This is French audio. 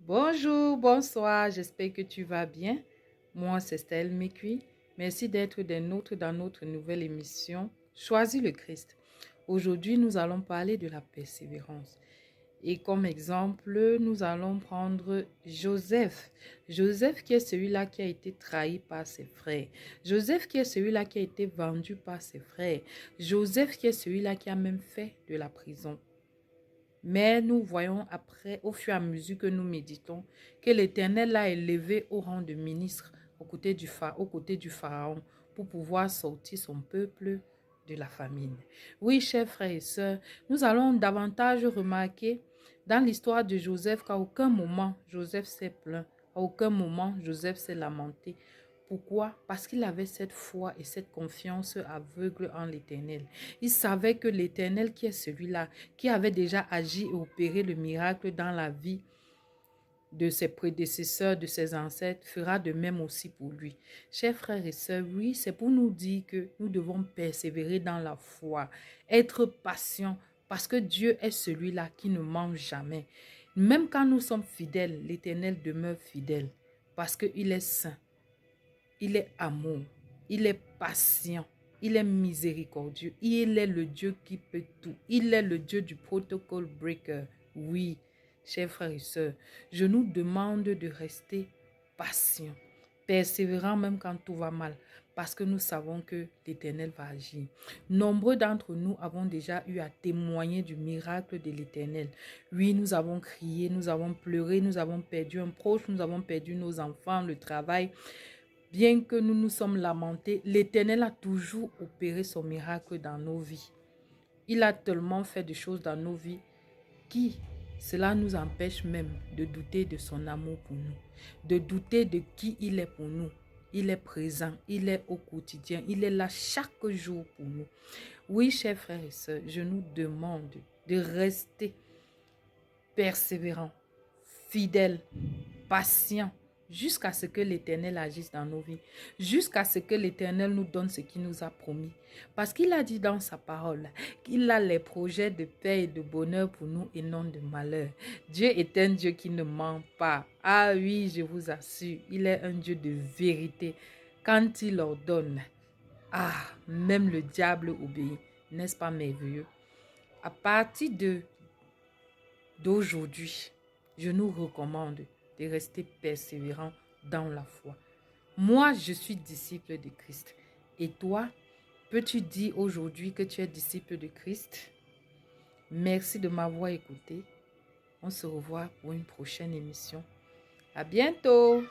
Bonjour, bonsoir, j'espère que tu vas bien. Moi, c'est Stella Mekui. Merci d'être des nôtres dans notre nouvelle émission Choisis le Christ. Aujourd'hui, nous allons parler de la persévérance. Et comme exemple, nous allons prendre Joseph. Joseph qui est celui-là qui a été trahi par ses frères. Joseph qui est celui-là qui a été vendu par ses frères. Joseph qui est celui-là qui a même fait de la prison. Mais nous voyons après, au fur et à mesure que nous méditons, que l'Éternel l'a élevé au rang de ministre aux côtés du Pharaon pour pouvoir sortir son peuple de la famine. Oui, chers frères et sœurs, nous allons davantage remarquer dans l'histoire de Joseph qu'à aucun moment Joseph s'est plaint, à aucun moment Joseph s'est lamenté. Pourquoi? Parce qu'il avait cette foi et cette confiance aveugle en l'Éternel. Il savait que l'Éternel qui est celui-là, qui avait déjà agi et opéré le miracle dans la vie de ses prédécesseurs, de ses ancêtres, fera de même aussi pour lui. Chers frères et sœurs, oui, c'est pour nous dire que nous devons persévérer dans la foi, être patients, parce que Dieu est celui-là qui ne ment jamais. Même quand nous sommes fidèles, l'Éternel demeure fidèle, parce qu'il est saint. Il est amour, il est patient, il est miséricordieux, il est le Dieu qui peut tout, il est le Dieu du protocole breaker. Oui, chers frères et sœurs, je nous demande de rester patients, persévérants même quand tout va mal, parce que nous savons que l'Éternel va agir. Nombreux d'entre nous avons déjà eu à témoigner du miracle de l'Éternel. Oui, nous avons crié, nous avons pleuré, nous avons perdu un proche, nous avons perdu nos enfants, le travail. Bien que nous nous sommes lamentés, l'Éternel a toujours opéré son miracle dans nos vies. Il a tellement fait de choses dans nos vies qui, cela nous empêche même de douter de son amour pour nous, de douter de qui il est pour nous. Il est présent, il est au quotidien, il est là chaque jour pour nous. Oui, chers frères et sœurs, je nous demande de rester persévérants, fidèles, patients, jusqu'à ce que l'Éternel agisse dans nos vies, jusqu'à ce que l'Éternel nous donne ce qu'il nous a promis. Parce qu'il a dit dans sa parole qu'il a les projets de paix et de bonheur pour nous et non de malheur. Dieu est un Dieu qui ne ment pas. Ah oui, je vous assure, il est un Dieu de vérité. Quand il ordonne, même le diable obéit. N'est-ce pas merveilleux? À partir d'aujourd'hui, je nous recommande de rester persévérants dans la foi. Moi, je suis disciple de Christ. Et toi, peux-tu dire aujourd'hui que tu es disciple de Christ? Merci de m'avoir écouté. On se revoit pour une prochaine émission. À bientôt!